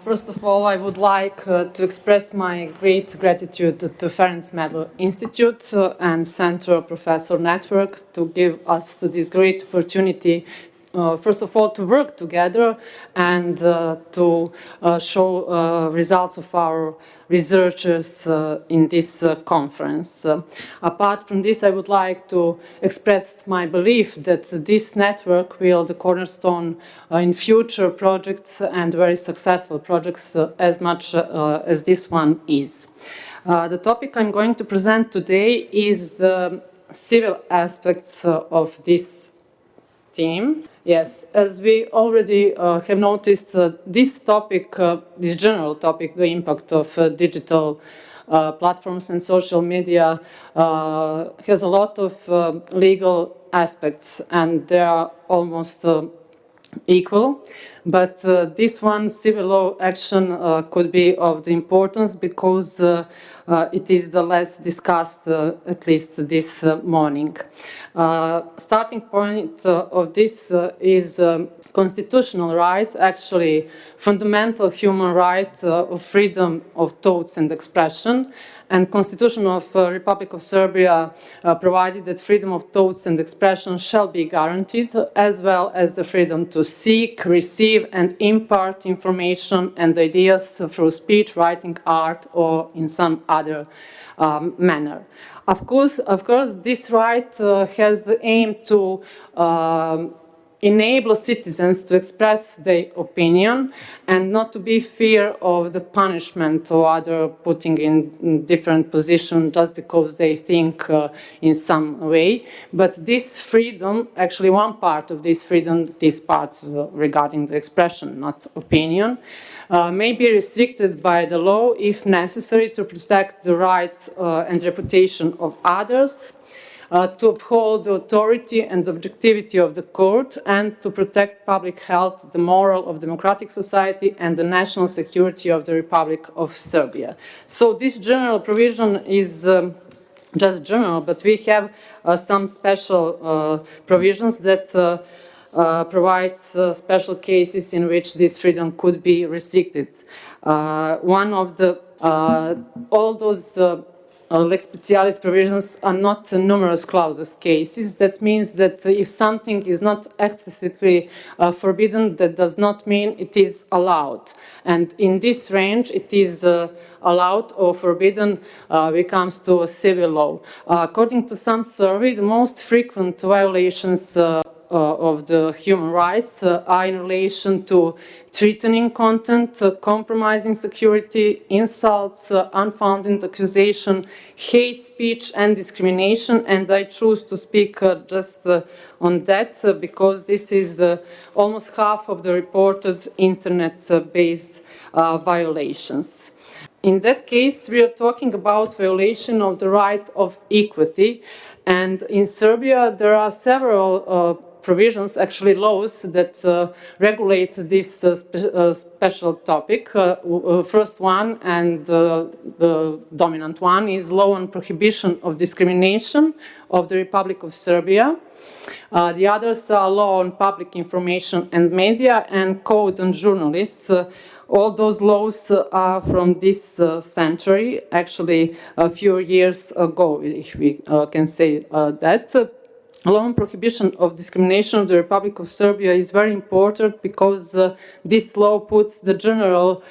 First of all, I would like to express my great gratitude to Ferenc Medl Institute and Center Professor Network to give us this great opportunity, first of all, to work together and to show results of our researchers in this conference. Apart from this, I would like to express my belief that this network will be the cornerstone in future projects and very successful projects as much as this one is. The topic I'm going to present today is the civil aspects of this theme. Yes, as we already have noticed, this topic, this general topic, the impact of digital platforms and social media, has a lot of legal aspects, and they are almost equal. But this one, civil law action, could be of the importance because it is the less discussed, at least this morning. Starting point of this is constitutional right, actually fundamental human right of freedom of thoughts and expression. And Constitution of Republic of Serbia provided that freedom of thoughts and expression shall be guaranteed, as well as the freedom to seek, receive, and impart information and ideas through speech, writing, art, or in some other manner. Of course, this right has the aim to enable citizens to express their opinion and not to be fear of the punishment or other putting in different position just because they think in some way. But this freedom, actually one part of this freedom, this part regarding the expression, not opinion, may be restricted by the law if necessary to protect the rights and reputation of others, to uphold the authority and objectivity of the court, and to protect public health, the moral of democratic society, and the national security of the Republic of Serbia. So this general provision is just general, but we have some special provisions that provides special cases in which this freedom could be restricted. One of the, all those lex specialis provisions are not numerous clauses cases. That means that if something is not explicitly forbidden, that does not mean it is allowed. And in this range, it is allowed or forbidden when it comes to civil law. According to some survey, the most frequent violations of the human rights are in relation to threatening content, compromising security, insults, unfounded accusation, hate speech, and discrimination. And I choose to speak just on that because this is almost half of the reported internet-based violations. In that case, we are talking about violation of the right of equity. And in Serbia, there are several provisions, actually laws, that regulate this special topic. First one, and the dominant one, is law on prohibition of discrimination of the Republic of Serbia. The others are law on public information and media and code on journalists. All those laws are from this century, actually a few years ago, if we can say that. Law on prohibition of discrimination of the Republic of Serbia is very important because this law puts the general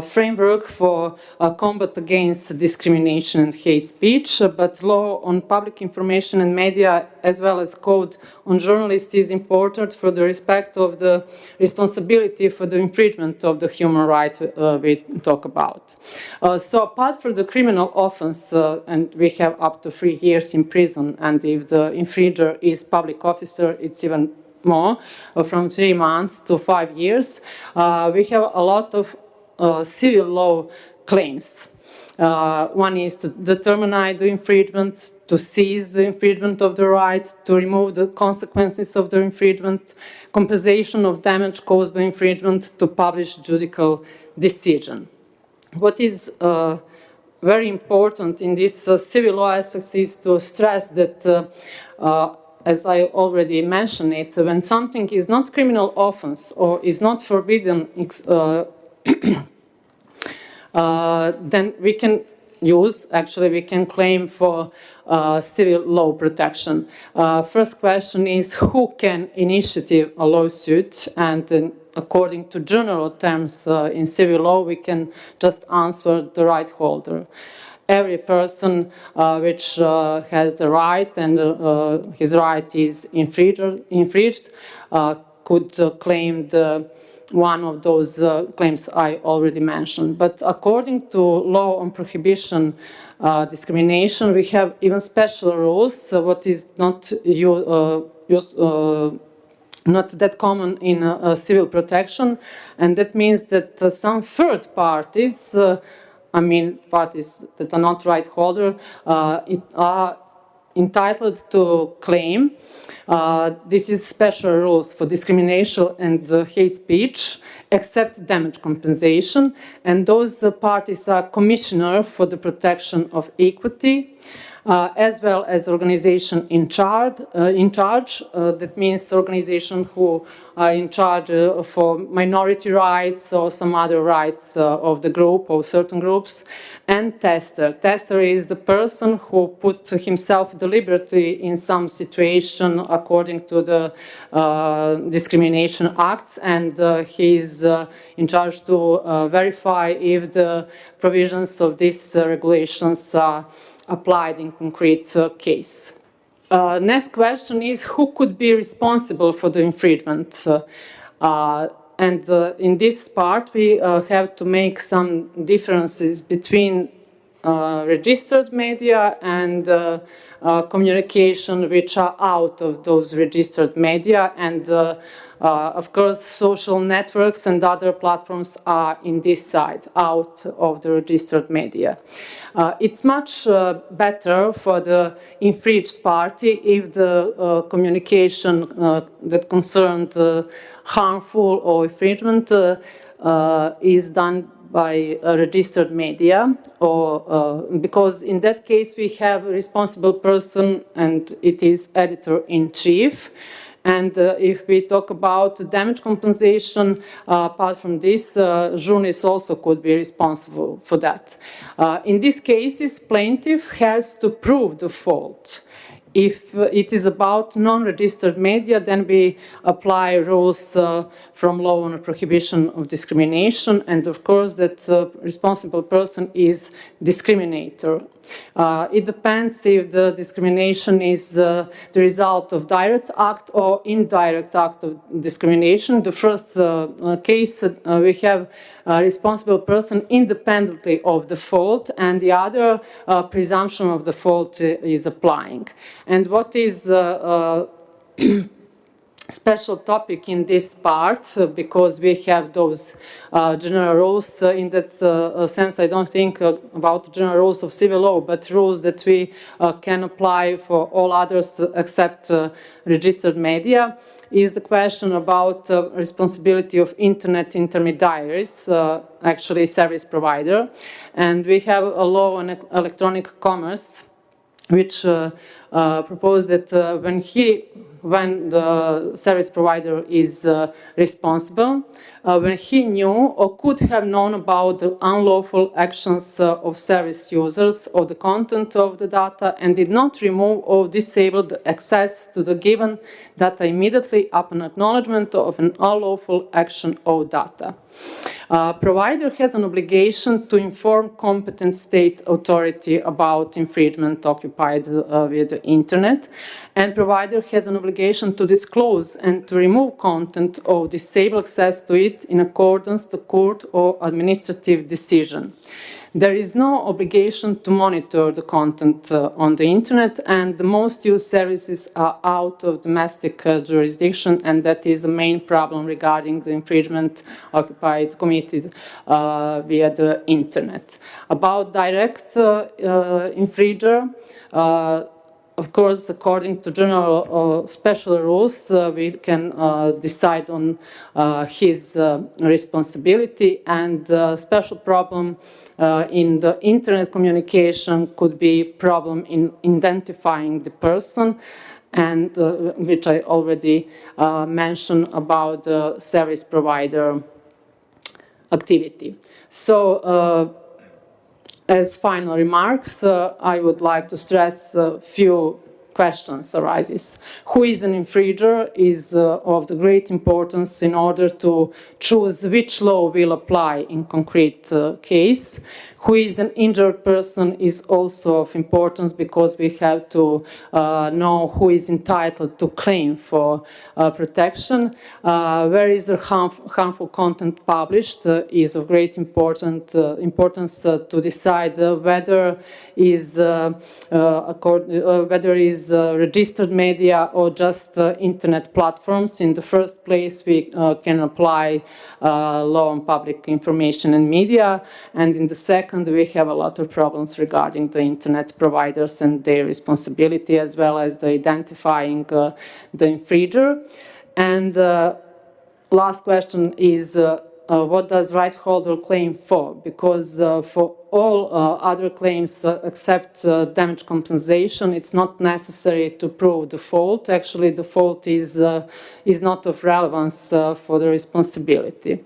framework for combat against discrimination and hate speech, but law on public information and media, as well as code on journalists, is important for the respect of the responsibility for the infringement of the human right we talk about. So apart from the criminal offense, and we have up to 3 years in prison, and if the infringer is public officer, it's even more, from 3 months to 5 years. We have a lot of civil law claims. One is to determine the infringement, to seize the infringement of the right, to remove the consequences of the infringement, compensation of damage caused by infringement, to publish judicial decision. What is very important in this civil law aspects is to stress that as I already mentioned it, when something is not criminal offense or is not forbidden then we can we can claim for civil law protection. First question is who can initiate a lawsuit, and according to general terms in civil law, we can just answer the right holder. Every person which has the right and his right is infringed could claim one of those claims I already mentioned. But according to law on prohibition discrimination, we have even special rules, what is not not that common in civil protection, and that means that some third parties, parties that are not right holder, are entitled to claim. This is special rules for discrimination and hate speech, except damage compensation, and those parties are commissioner for the protection of equity, as well as organization in charge. That means organization who are in charge for minority rights or some other rights of the group or certain groups. And tester. Tester is the person who put himself deliberately in some situation according to the discrimination acts, and he is in charge to verify if the provisions of these regulations are applied in concrete case. Next question is who could be responsible for the infringement? In this part, we have to make some differences between registered media and communication which are out of those registered media, and of course social networks and other platforms are in this side, out of the registered media. It's much better for the infringed party if the communication that concerned harmful or infringement is done by a registered media, or because in that case we have a responsible person and it is editor-in-chief. And if we talk about damage compensation, apart from this, journalists also could be responsible for that. In these cases, plaintiff has to prove the fault. If it is about non-registered media, then we apply rules from law on prohibition of discrimination, and of course that responsible person is discriminator. It depends if the discrimination is the result of direct act or indirect act of discrimination. The first case, we have a responsible person independently of the fault, and the other presumption of the fault is applying. And what is special topic in this part, because we have those general rules. In that sense, I don't think about general rules of civil law, but rules that we can apply for all others except registered media, is the question about responsibility of internet intermediaries, actually service provider. And we have a law on electronic commerce, which propose that when the service provider is responsible, when he knew or could have known about the unlawful actions of service users or the content of the data and did not remove or disable the access to the given data immediately upon acknowledgement of an unlawful action of data. Provider has an obligation to inform competent state authority about infringement occupied via the internet, and provider has an obligation to disclose and to remove content or disable access to it in accordance to court or administrative decision. There is no obligation to monitor the content on the internet, and the most used services are out of domestic jurisdiction, and that is the main problem regarding the infringement committed via the internet. About direct infringer, of course, according to general special rules, we can decide on his responsibility, and special problem in the internet communication could be problem in identifying the person, and which I already mentioned about the service provider activity. So, as final remarks, I would like to stress a few questions arises. Who is an infringer is of the great importance in order to choose which law will apply in concrete case. Who is an injured person is also of importance because we have to know who is entitled to claim for protection. Where is the harmful content published is of great importance to decide whether is registered media or just internet platforms. In the first place, we can apply law on public information and media, and in the second, we have a lot of problems regarding the internet providers and their responsibility, as well as the identifying the infringer. And last question is, what does right holder claim for? Because for all other claims except damage compensation, it's not necessary to prove the fault. Actually, the fault is not of relevance for the responsibility.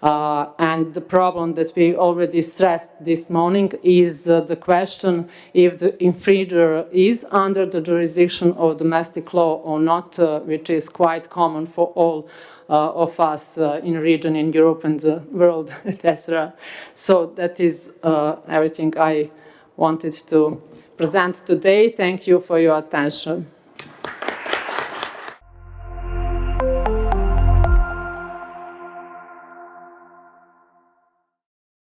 And the problem that we already stressed this morning is the question if the infringer is under the jurisdiction of domestic law or not, which is quite common for all of us in the region, in Europe and the world, etc. So that is everything I wanted to present today. Thank you for your attention.